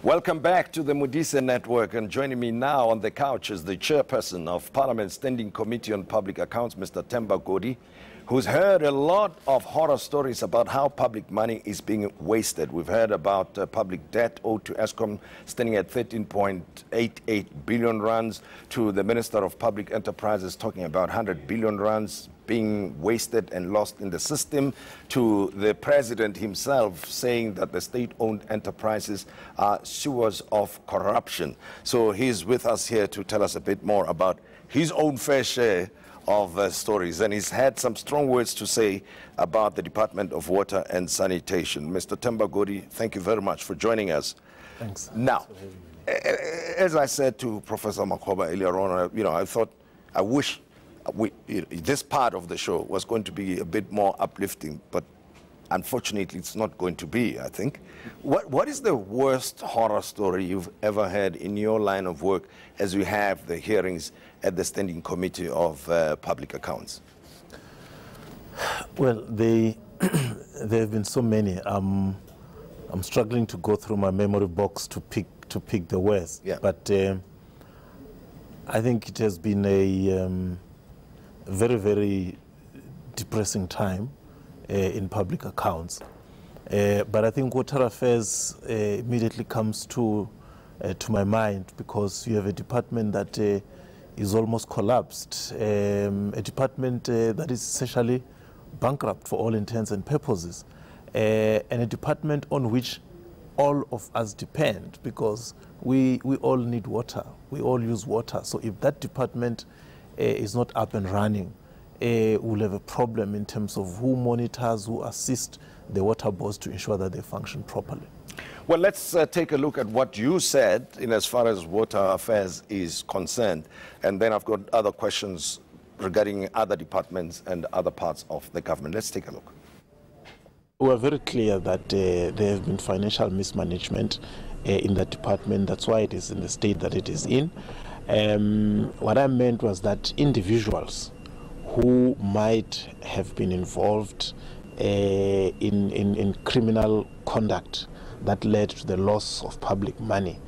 Welcome back to the Mudise Network, and joining me now on the couch is the Chairperson of Parliament's Standing Committee on Public Accounts, Mr. Tembo Goodie, who's heard a lot of horror stories about how public money is being wasted. We've heard about public debt owed to Eskom standing at 13.88 billion rands, to the Minister of Public Enterprises talking about 100 billion rands being wasted and lost in the system, to the President himself saying that the state-owned enterprises are sewers of corruption. So he's with us here to tell us a bit more about his own fair share of stories, and he's had some strong words to say about the Department of Water and Sanitation. Mr. Tembo Goodie, thank you very much for joining us. Thanks. Now, as I said to Professor Makoba earlier on, I wish this part of the show was going to be a bit more uplifting, but unfortunately it's not going to be, I think. What is the worst horror story you've ever heard in your line of work as we have the hearings at the Standing Committee of Public Accounts? Well, there have been so many. I'm struggling to go through my memory box to pick the worst. Yeah. But I think it has been a very, very depressing time in public accounts. But I think water affairs immediately comes to my mind, because you have a department that is almost collapsed, a department that is essentially bankrupt for all intents and purposes, and a department on which all of us depend, because we all need water, we all use water. So if that department is not up and running, we'll have a problem in terms of who monitors, who assists the water boards to ensure that they function properly. Well, let's take a look at what you said in as far as water affairs is concerned, and then I've got other questions regarding other departments and other parts of the government. Let's take a look. We are very clear that there has been financial mismanagement in that department. That's why it is in the state that it is in. What I meant was that individuals who might have been involved in criminal conduct that led to the loss of public money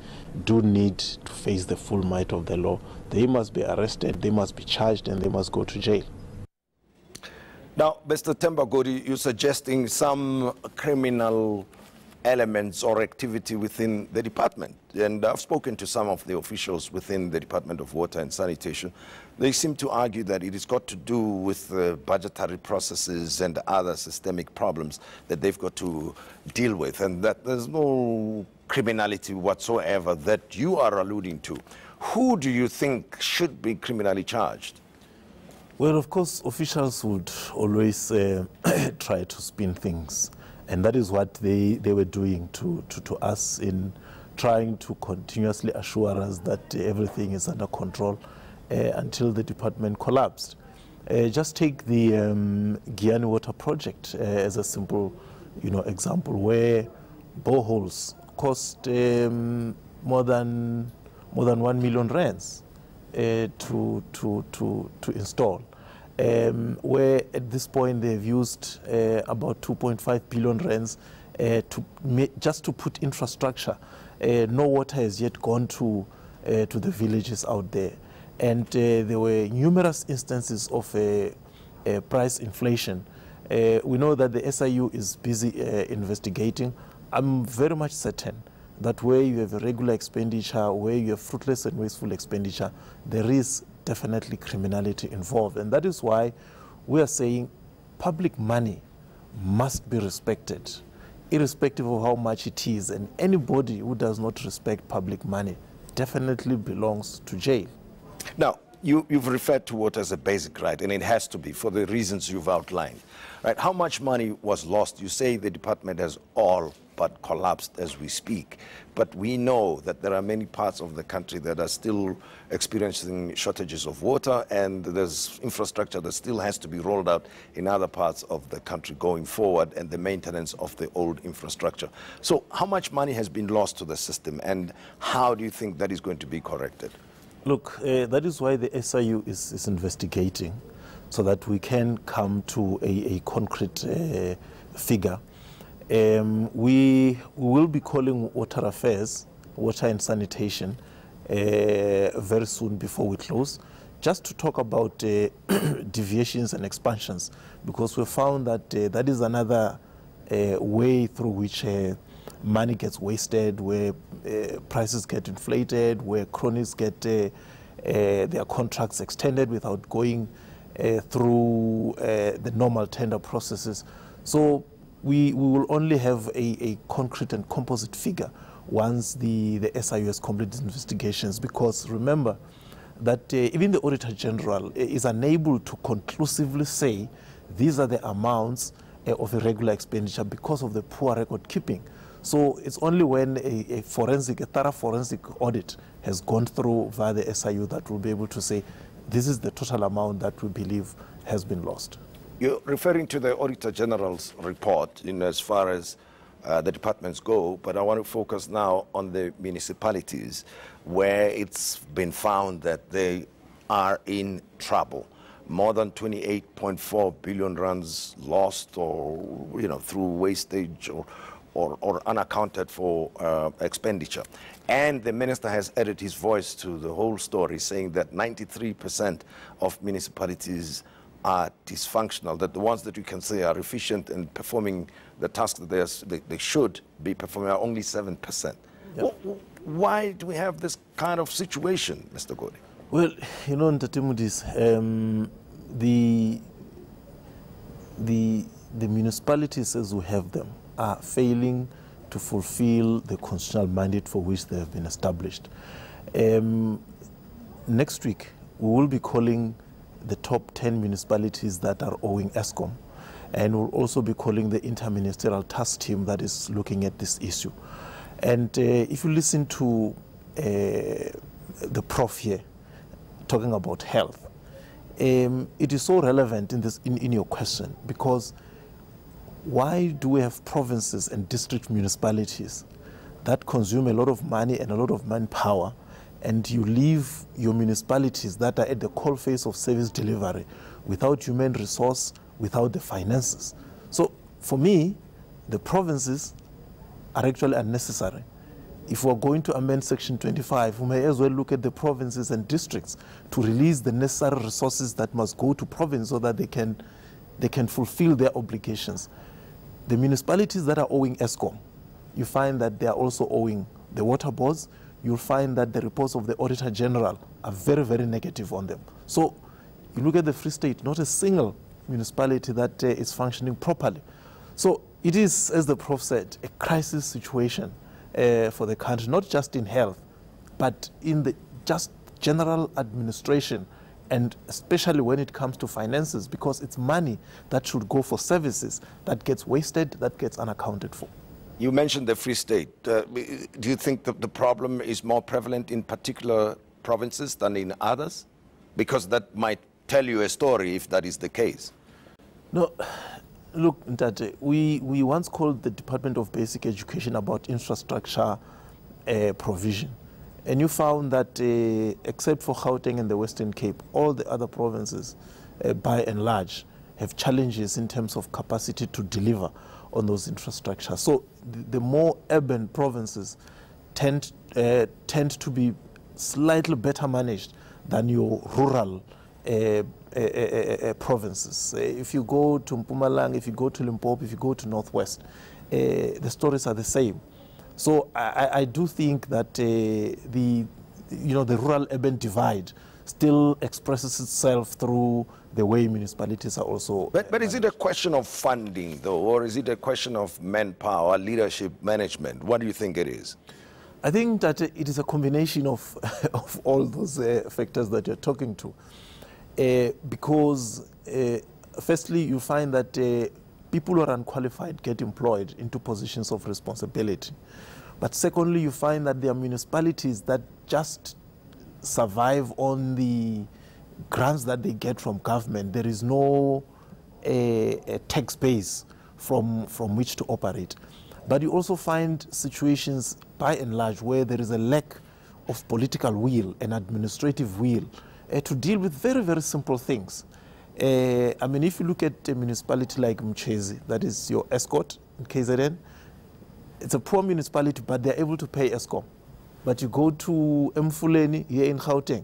do need to face the full might of the law. They must be arrested, they must be charged, and they must go to jail. Now, Mr. Tembo Goodie, you're suggesting some criminal elements or activity within the department. And I've spoken to some of the officials within the Department of Water and Sanitation. They seem to argue that it has got to do with budgetary processes and other systemic problems that they've got to deal with, and that there's no criminality whatsoever that you are alluding to. Who do you think should be criminally charged? Well, of course, officials would always try to spin things. And that is what they were doing to us in trying to continuously assure us that everything is under control until the department collapsed. Just take the Giyani Water Project as a simple example, where boreholes cost more than 1 million rands to install. Where at this point they've used about 2.5 billion rands just to put infrastructure. No water has yet gone to the villages out there. And there were numerous instances of price inflation. We know that the SIU is busy investigating. I'm very much certain that where you have a regular expenditure, where you have fruitless and wasteful expenditure, there is definitely criminality involved. And that is why we are saying public money must be respected, irrespective of how much it is. And anybody who does not respect public money definitely belongs to jail. Now, you've referred to water as a basic right, and it has to be for the reasons you've outlined. Right? How much money was lost? You say the department has all but collapsed as we speak. But we know that there are many parts of the country that are still experiencing shortages of water, and there's infrastructure that still has to be rolled out in other parts of the country going forward, and the maintenance of the old infrastructure. So how much money has been lost to the system, and how do you think that is going to be corrected? Look, that is why the SIU is investigating, so that we can come to a concrete figure. We will be calling water affairs water and sanitation very soon before we close, just to talk about deviations and expansions, because we found that that is another way through which money gets wasted, where prices get inflated, where cronies get their contracts extended without going through the normal tender processes. So we will only have a concrete and composite figure once the SIU has completed investigations, because remember that even the Auditor General is unable to conclusively say these are the amounts of irregular expenditure because of the poor record keeping. So it's only when a thorough forensic audit has gone through via the SIU that we'll be able to say this is the total amount that we believe has been lost. You're referring to the Auditor General's report in as far as the departments go, but I want to focus now on the municipalities, where it's been found that they are in trouble. More than 28.4 billion rands lost, or through wastage or unaccounted for expenditure. And the minister has added his voice to the whole story, saying that 93% of municipalities are dysfunctional, that the ones that you can say are efficient in performing the tasks that they should be performing are only 7%. Yep. Why do we have this kind of situation, Mr. Godi? Well, Ntatemudis, the municipalities as we have them are failing to fulfill the constitutional mandate for which they have been established. Next week, we will be calling the top 10 municipalities that are owing Eskom, and we'll also be calling the interministerial task team that is looking at this issue. And if you listen to the prof here talking about health, it is so relevant in your question, because why do we have provinces and district municipalities that consume a lot of money and a lot of manpower, and you leave your municipalities that are at the coalface of service delivery without human resource, without the finances? So for me, the provinces are actually unnecessary. If we're going to amend Section 25, we may as well look at the provinces and districts to release the necessary resources that must go to province so that they can fulfill their obligations. The municipalities that are owing Eskom, you find that they are also owing the water boards. You'll find that the reports of the Auditor General are very, very negative on them. So you look at the Free State, not a single municipality that is functioning properly. So it is, as the Prof said, a crisis situation for the country, not just in health, but in the just general administration, and especially when it comes to finances, because it's money that should go for services that gets wasted, that gets unaccounted for. You mentioned the Free State. Do you think that the problem is more prevalent in particular provinces than in others? Because that might tell you a story if that is the case. No, look, Ntate, we once called the Department of Basic Education about infrastructure provision. And you found that except for Gauteng and the Western Cape, all the other provinces, by and large, have challenges in terms of capacity to deliver on those infrastructure. So the more urban provinces tend to be slightly better managed than your rural provinces. If you go to Mpumalanga, if you go to Limpopo, if you go to Northwest, the stories are the same. So I do think that the rural-urban divide still expresses itself through the way municipalities are also... But is it a question of funding, though, or is it a question of manpower, leadership, management? What do you think it is? I think that it is a combination of, of all those factors that you're talking to. Because, firstly, you find that people who are unqualified get employed into positions of responsibility. But secondly, you find that there are municipalities that just survive on the grants that they get from government. There is no a tax base from which to operate. But you also find situations, by and large, where there is a lack of political will and administrative will to deal with very, very simple things. I mean, if you look at a municipality like Mchezi, that is your escort in KZN, it's a poor municipality, but they're able to pay Eskom. But you go to Mfuleni here in Gauteng,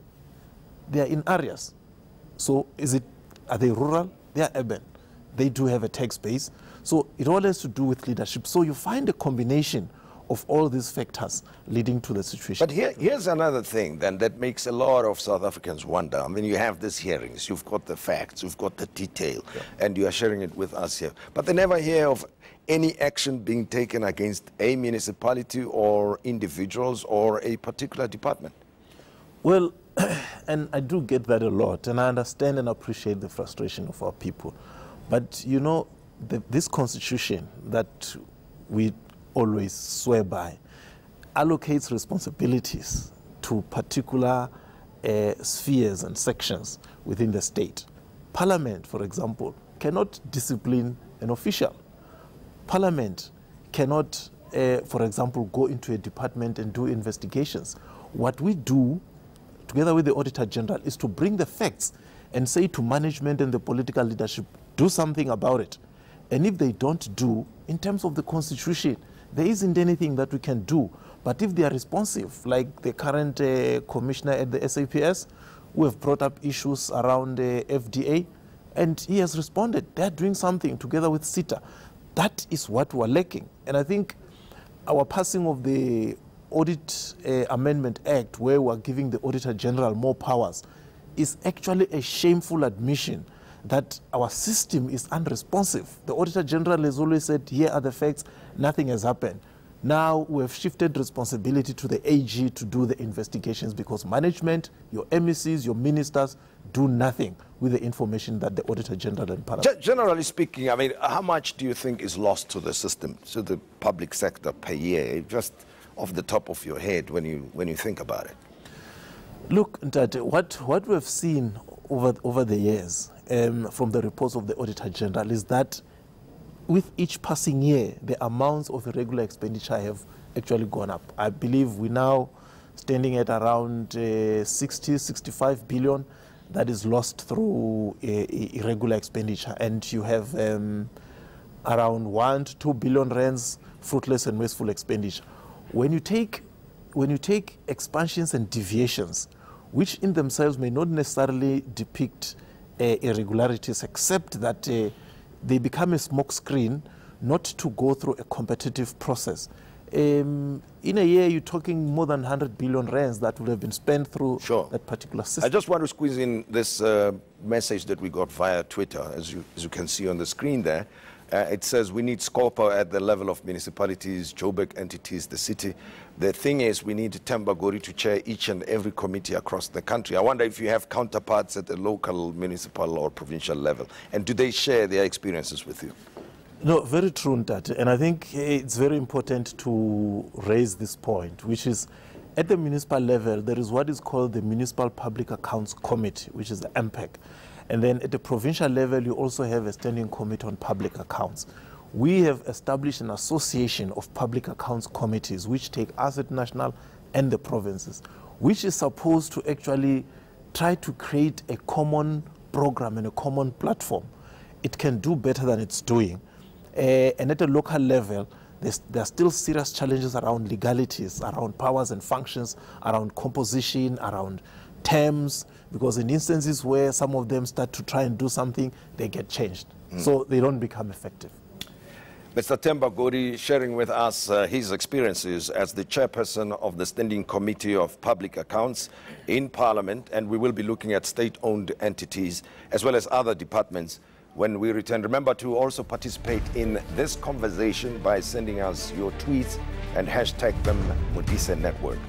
they are in areas. So are they rural? They are urban. They do have a tax base. So it all has to do with leadership. So you find a combination of all these factors leading to the situation. But here's another thing then that makes a lot of South Africans wonder. I mean, you have these hearings, you've got the facts, you've got the detail, and you are sharing it with us here. But they never hear of any action being taken against a municipality or individuals or a particular department. Well, and I do get that a lot, and I understand and appreciate the frustration of our people. But, you know, this constitution that we always swear by allocates responsibilities to particular spheres and sections within the state. Parliament, for example, cannot discipline an official. Parliament cannot, for example, go into a department and do investigations. What we do, together with the Auditor General, is to bring the facts and say to management and the political leadership, do something about it. And if they don't do, in terms of the Constitution, there isn't anything that we can do. But if they are responsive, like the current commissioner at the SAPS, who have brought up issues around FDA, and he has responded. They're doing something together with SITA. That is what we're lacking. And I think our passing of the Audit Amendment Act, where we're giving the Auditor General more powers, is actually a shameful admission that our system is unresponsive. The Auditor General has always said, here are the facts, nothing has happened. Now we have shifted responsibility to the AG to do the investigations because management, your MECs, your ministers do nothing with the information that the Auditor General and Parliament. Generally speaking, I mean, how much do you think is lost to the system, to the public sector per year, just off the top of your head when you think about it? Look, Ntate, what we've seen over the years from the reports of the Auditor General is that with each passing year, the amounts of irregular expenditure have actually gone up. I believe we're now standing at around 65 billion that is lost through irregular expenditure. And you have around 1 to 2 billion rands fruitless and wasteful expenditure. When you take expansions and deviations, which in themselves may not necessarily depict irregularities, except that they become a smokescreen not to go through a competitive process. In a year, you're talking more than 100 billion rands that would have been spent through that particular system. I just want to squeeze in this message that we got via Twitter, as you can see on the screen there. It says we need Scopa at the level of municipalities, Joburg entities, the city. The thing is, we need Themba Goodie to chair each and every committee across the country. I wonder if you have counterparts at the local, municipal or provincial level. And do they share their experiences with you? No, very true, Ntate. And I think it's very important to raise this point, which is at the municipal level, there is what is called the Municipal Public Accounts Committee, which is the MPAC. And then at the provincial level, you also have a standing committee on public accounts. We have established an association of public accounts committees, which take us at national and the provinces, which is supposed to actually try to create a common program and a common platform. It can do better than it's doing. And at a local level, there are still serious challenges around legalities, around powers and functions, around composition, around terms, because in instances where some of them start to try and do something, they get changed. So they don't become effective. Mr. Tembo Goodie sharing with us his experiences as the chairperson of the Standing Committee of Public Accounts in Parliament, and we will be looking at state-owned entities as well as other departments when we return. Remember to also participate in this conversation by sending us your tweets and hashtag them Modise Network.